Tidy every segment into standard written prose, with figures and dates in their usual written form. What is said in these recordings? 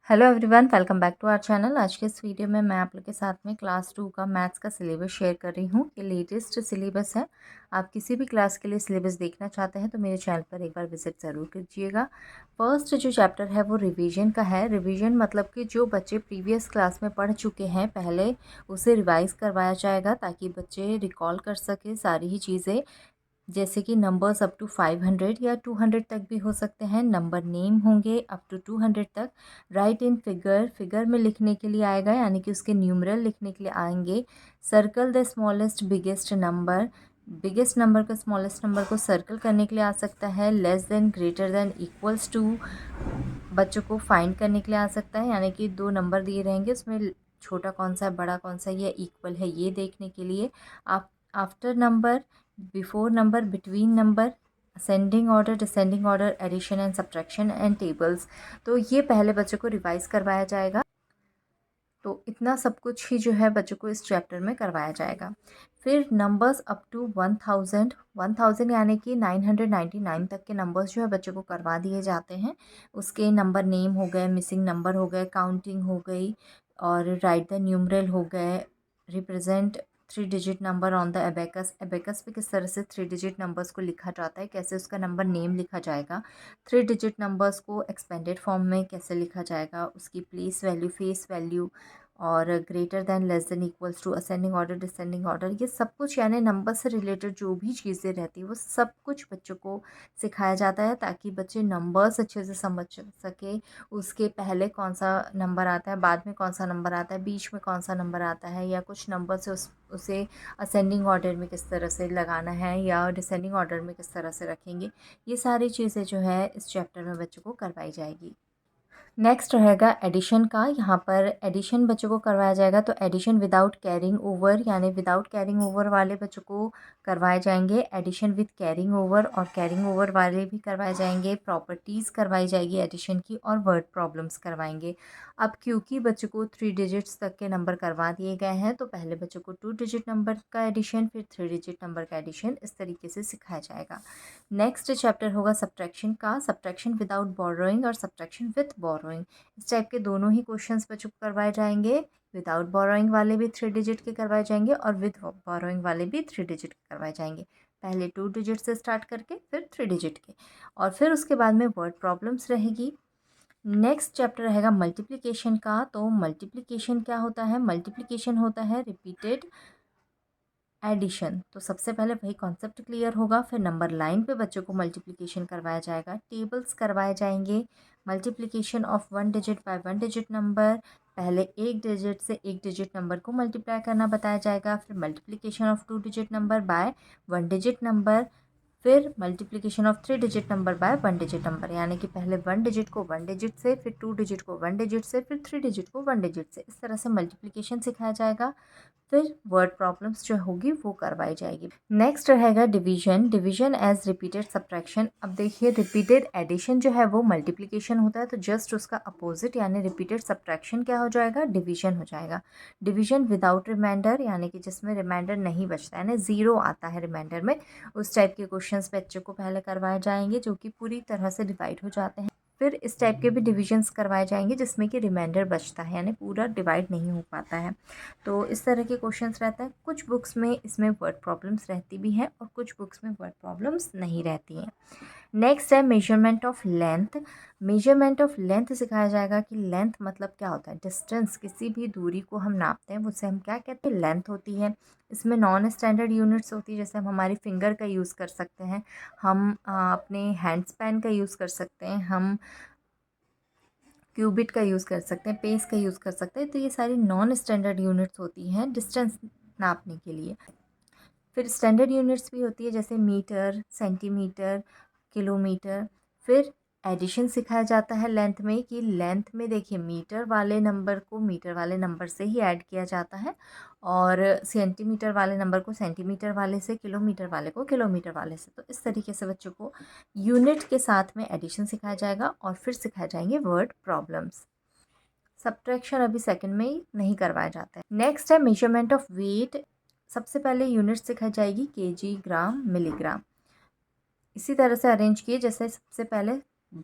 Hello everyone, welcome back to our channel. आज के इस वीडियो में मैं आप लोग के साथ में क्लास 2 का मैथ्स का सिलेबस शेयर कर रही हूँ। ये लेटेस्ट सिलेबस है। आप किसी भी क्लास के लिए सिलेबस देखना चाहते हैं तो मेरे चैनल पर एक बार विजिट ज़रूर कीजिएगा। फर्स्ट जो चैप्टर है वो रिवीजन का है। रिवीजन मतलब कि जो बच्चे प्रीवियस क्लास में पढ़ चुके हैं पहले उसे रिवाइज़ करवाया जाएगा ताकि बच्चे रिकॉल कर सके सारी ही चीज़ें, जैसे कि नंबर्स अप टू 500 या 200 तक भी हो सकते हैं। नंबर नेम होंगे अप टू 200 तक। राइट इन फिगर, फिगर में लिखने के लिए आएगा यानी कि उसके न्यूमरल लिखने के लिए आएंगे। Circle the smallest biggest number, biggest number का स्मॉलेस्ट नंबर को सर्कल करने के लिए आ सकता है। Less than, greater than, equals to बच्चों को फाइंड करने के लिए आ सकता है, यानी कि दो नंबर दिए रहेंगे उसमें छोटा कौन सा है बड़ा कौन सा या इक्वल है ये देखने के लिए। आप after number, before number, between number, ascending order, descending order, addition and subtraction and tables. तो ये पहले बच्चों को रिवाइज करवाया जाएगा। तो इतना सब कुछ ही जो है बच्चों को इस चैप्टर में करवाया जाएगा। फिर नंबर्स अप टू 1000 यानी कि 999 तक के नंबर्स जो है बच्चों को करवा दिए जाते हैं। उसके नंबर नेम हो गए, मिसिंग नंबर हो गए, काउंटिंग हो गई और राइट द न्यूमरल हो गए, represent 3 digit number on the abacus. Abacus पे किस तरह से 3 डिजिट नंबर्स को लिखा जाता है, कैसे उसका नंबर नेम लिखा जाएगा। 3 डिजिट नंबर्स को एक्सपेंडेड फॉर्म में कैसे लिखा जाएगा, उसकी प्लेस वैल्यू, फेस वैल्यू और greater than, less than, equals to, ascending order, descending order, ये सब कुछ यानी नंबर से रिलेटेड जो भी चीज़ें रहती है वो सब कुछ बच्चों को सिखाया जाता है ताकि बच्चे नंबर्स अच्छे से समझ सके। उसके पहले कौन सा नंबर आता है, बाद में कौन सा नंबर आता है, बीच में कौन सा नंबर आता है, या कुछ नंबर से उसे असेंडिंग ऑर्डर में किस तरह से लगाना है या डिसेंडिंग ऑर्डर में किस तरह से रखेंगे। ये सारी चीज़ें जो है इस चैप्टर में बच्चों को करवाई जाएगी। नेक्स्ट रहेगा एडिशन का। यहाँ पर एडिशन बच्चों को करवाया जाएगा। तो एडिशन विदाउट कैरिंग ओवर, यानी विदाउट कैरिंग ओवर वाले बच्चों को करवाए जाएंगे। एडिशन विद कैरिंग ओवर और कैरिंग ओवर वाले भी करवाए जाएंगे। प्रॉपर्टीज़ करवाई जाएगी एडिशन की और वर्ड प्रॉब्लम्स करवाएंगे। अब क्योंकि बच्चों को 3 डिजिट्स तक के नंबर करवा दिए गए हैं तो पहले बच्चों को 2 डिजिट नंबर का एडिशन, फिर 3 डिजिट नंबर का एडिशन इस तरीके से सिखाया जाएगा। नेक्स्ट चैप्टर होगा सब्ट्रैक्शन का। सब्ट्रैक्शन विदाउट बोरोइंग और सब्ट्रैक्शन विथ बोरोइंग, इस टाइप के दोनों ही क्वेश्चंस बच्चों को करवाए जाएंगे। विदाउट बोरोइंग वाले भी 3 डिजिट के करवाए जाएंगे और विद बोरोइंग वाले भी 3 डिजिट के करवाए जाएंगे। पहले 2 डिजिट से स्टार्ट करके फिर 3 डिजिट के, और फिर उसके बाद में वर्ड प्रॉब्लम्स रहेगी। नेक्स्ट चैप्टर रहेगा मल्टीप्लिकेशन का। तो मल्टीप्लिकेशन क्या होता है, मल्टीप्लिकेशन होता है रिपीटेड एडिशन। तो सबसे पहले वही कॉन्सेप्ट क्लियर होगा। फिर नंबर लाइन पे बच्चों को मल्टीप्लिकेशन करवाया जाएगा, टेबल्स करवाए जाएंगे। Multiplication of 1 digit bye 1 digit number, पहले 1 डिजिट से 1 डिजिट नंबर को मल्टीप्लाई करना बताया जाएगा। फिर multiplication of 2 digit number by 1 digit number, फिर multiplication of 3 digit number by 1 digit number, यानी कि पहले 1 डिजिट को 1 डिजिट से, फिर 2 डिजिट को 1 डिजिट से, फिर 3 डिजिट को 1 डिजिट से, इस तरह से मल्टीप्लिकेशन सिखाया जाएगा। फिर वर्ड प्रॉब्लम्स जो होगी वो करवाई जाएगी। नेक्स्ट रहेगा division. Division as repeated subtraction. अब देखिए रिपीटेड एडिशन जो है वो मल्टीप्लिकेशन होता है, तो जस्ट उसका अपोजिट यानी रिपीटेड सब्ट्रैक्शन क्या हो जाएगा, डिवीजन हो जाएगा। डिवीजन विदाउट रिमाइंडर, यानी कि जिसमें रिमाइंडर नहीं बचता है, यानी ज़ीरो आता है रिमाइंडर में, उस टाइप के क्वेश्चंस बच्चों को पहले करवाए जाएंगे जो कि पूरी तरह से डिवाइड हो जाते हैं। फिर इस टाइप के भी डिविजन्स करवाए जाएंगे जिसमें कि रिमाइंडर बचता है, यानी पूरा डिवाइड नहीं हो पाता है। तो इस तरह के क्वेश्चंस रहता है। कुछ बुक्स में इसमें वर्ड प्रॉब्लम्स रहती भी हैं और कुछ बुक्स में वर्ड प्रॉब्लम्स नहीं रहती हैं। नेक्स्ट है measurement of length. Measurement of length सिखाया जाएगा कि लेंथ मतलब क्या होता है, डिस्टेंस, किसी भी दूरी को हम नापते हैं उसे हम क्या कहते हैं, लेंथ होती है। इसमें नॉन स्टैंडर्ड यूनिट्स होती है, जैसे हम हमारी फिंगर का यूज़ कर सकते हैं, हम अपने हैंड स्पैन का यूज़ कर सकते हैं, हम क्यूबिट का यूज़ कर सकते हैं, पेस का यूज़ कर सकते हैं। तो ये सारी नॉन स्टैंडर्ड यूनिट्स होती हैं डिस्टेंस नापने के लिए। फिर स्टैंडर्ड यूनिट्स भी होती है जैसे मीटर, सेंटीमीटर, किलोमीटर। फिर एडिशन सिखाया जाता है लेंथ में, कि लेंथ में देखिए मीटर वाले नंबर को मीटर वाले नंबर से ही ऐड किया जाता है और सेंटीमीटर वाले नंबर को सेंटीमीटर वाले से, किलोमीटर वाले को किलोमीटर वाले से। तो इस तरीके से बच्चों को यूनिट के साथ में एडिशन सिखाया जाएगा और फिर सिखाए जाएंगे वर्ड प्रॉब्लम्स। सब्ट्रैक्शन अभी सेकंड में ही नहीं करवाया जाता है। नेक्स्ट है मेजरमेंट ऑफ वेट। सबसे पहले यूनिट सिखाई जाएगी केजी, ग्राम, मिलीग्राम। इसी तरह से अरेंज किए, जैसे सबसे पहले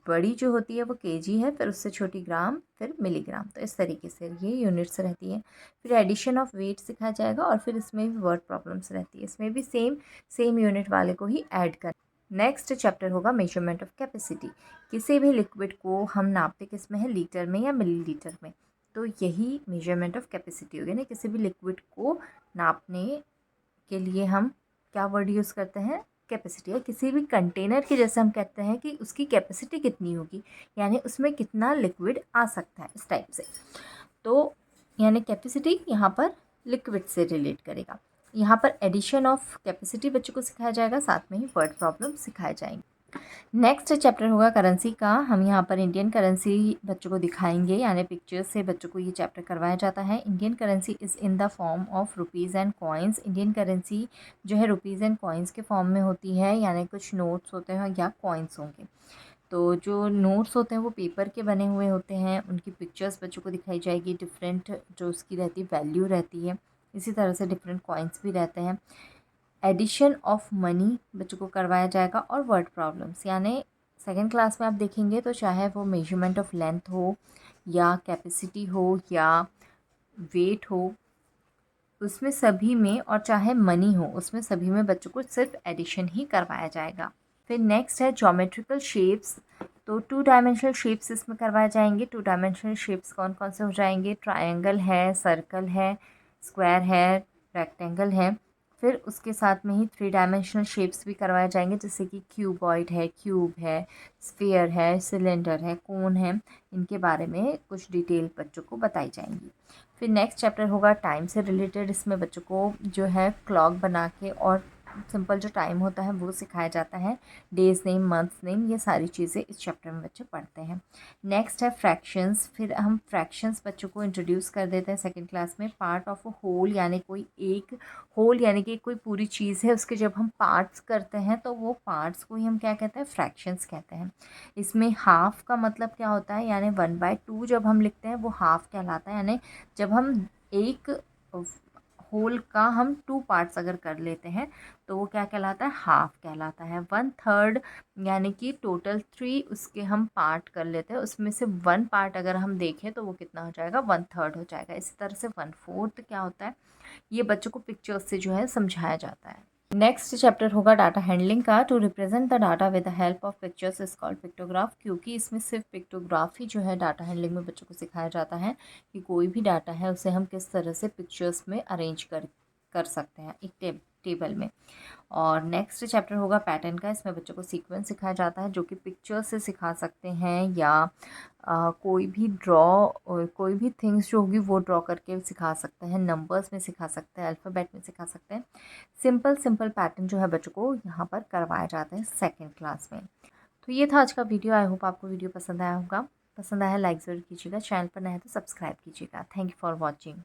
बड़ी जो होती है वो केजी है, फिर उससे छोटी ग्राम, फिर मिलीग्राम। तो इस तरीके से ये यूनिट्स रहती है। फिर एडिशन ऑफ वेट सिखाया जाएगा और फिर इसमें भी वर्ड प्रॉब्लम्स रहती है। इसमें भी सेम यूनिट वाले को ही ऐड कर। नेक्स्ट चैप्टर होगा मेजरमेंट ऑफ कैपेसिटी। किसी भी लिक्विड को हम नापते किस में है, लीटर में या मिलीलीटर में। तो यही मेजरमेंट ऑफ कैपेसिटी हो गया ना, किसी भी लिक्विड को नापने के लिए हम क्या वर्ड यूज़ करते हैं, कैपेसिटी। है किसी भी कंटेनर की, जैसे हम कहते हैं कि उसकी कैपेसिटी कितनी होगी, यानी उसमें कितना लिक्विड आ सकता है, इस टाइप से। तो यानी कैपेसिटी यहाँ पर लिक्विड से रिलेट करेगा। यहाँ पर एडिशन ऑफ कैपेसिटी बच्चों को सिखाया जाएगा, साथ में ही वर्ड प्रॉब्लम सिखाए जाएंगे। नेक्स्ट चैप्टर होगा करेंसी का। हम यहाँ पर इंडियन करेंसी बच्चों को दिखाएंगे, यानी पिक्चर्स से बच्चों को ये चैप्टर करवाया जाता है। Indian currency is in the form of rupees and coins. Indian currency जो है रुपीज़ एंड कॉइन्स के फॉर्म में होती है, यानी कुछ नोट्स होते हैं या कॉइन्स होंगे। तो जो नोट्स होते हैं वो पेपर के बने हुए होते हैं, उनकी पिक्चर्स बच्चों को दिखाई जाएगी। डिफरेंट जो उसकी रहती है वैल्यू रहती है, इसी तरह से डिफरेंट कॉइन्स भी रहते हैं। एडिशन ऑफ मनी बच्चों को करवाया जाएगा और वर्ड प्रॉब्लम्स, यानी सेकेंड क्लास में आप देखेंगे तो चाहे वो मेजरमेंट ऑफ लेंथ हो या कैपेसिटी हो या वेट हो, उसमें सभी में, और चाहे मनी हो उसमें सभी में बच्चों को सिर्फ एडिशन ही करवाया जाएगा। फिर नेक्स्ट है ज्योमेट्रिकल शेप्स। तो 2 डायमेंशनल शेप्स इसमें करवाए जाएंगे। 2 डायमेंशनल शेप्स कौन कौन से हो जाएंगे, ट्रायंगल है, सर्कल है, स्क्वायर है, रेक्टेंगल है। फिर उसके साथ में ही 3 डायमेंशनल शेप्स भी करवाए जाएंगे, जैसे कि क्यूबॉइड है, क्यूब है, स्फीयर है, सिलेंडर है, कोन है। इनके बारे में कुछ डिटेल बच्चों को बताई जाएंगी। फिर नेक्स्ट चैप्टर होगा टाइम से रिलेटेड। इसमें बच्चों को जो है क्लॉक बना के और सिंपल जो टाइम होता है वो सिखाया जाता है। डेज़ नेम, मंथ्स नेम, ये सारी चीज़ें इस चैप्टर में बच्चे पढ़ते हैं। नेक्स्ट है फ्रैक्शंस। फिर हम फ्रैक्शंस बच्चों को इंट्रोड्यूस कर देते हैं सेकंड क्लास में। पार्ट ऑफ अ होल, यानी कोई एक होल यानी कि कोई पूरी चीज़ है, उसके जब हम पार्ट्स करते हैं तो वो पार्ट्स को ही हम क्या कहते हैं, फ्रैक्शंस कहते हैं। इसमें हाफ का मतलब क्या होता है, यानी 1/2 जब हम लिखते हैं वो हाफ कहलाता है। यानी जब हम एक होल का हम 2 पार्ट्स अगर कर लेते हैं तो वो क्या कहलाता है, हाफ कहलाता है। 1/3 यानी कि टोटल 3 उसके हम पार्ट कर लेते हैं, उसमें से 1 पार्ट अगर हम देखें तो वो कितना हो जाएगा, 1/3 हो जाएगा। इसी तरह से 1/4 क्या होता है, ये बच्चों को पिक्चर्स से जो है समझाया जाता है। नेक्स्ट चैप्टर होगा डाटा हैंडलिंग का। To represent the data with the help of pictures is called pictograph. क्योंकि इसमें सिर्फ पिक्टोग्राफी जो है डाटा हैंडलिंग में बच्चों को सिखाया जाता है कि कोई भी डाटा है उसे हम किस तरह से पिक्चर्स में अरेंज कर सकते हैं एक टेबल में। और नेक्स्ट चैप्टर होगा पैटर्न का। इसमें बच्चों को सीक्वेंस सिखाया जाता है, जो कि पिक्चर से सिखा सकते हैं या कोई भी थिंग्स जो होगी वो ड्रॉ करके सिखा सकते हैं, नंबर्स में सिखा सकते हैं, अल्फ़ाबेट में सिखा सकते हैं। सिंपल पैटर्न जो है बच्चों को यहाँ पर करवाया जाता है सेकेंड क्लास में। तो ये था आज का वीडियो। आई होप आपको वीडियो पसंद आया होगा। पसंद आया लाइक ज़रूर कीजिएगा, चैनल पर नए हैं तो सब्सक्राइब कीजिएगा। Thank you for watching.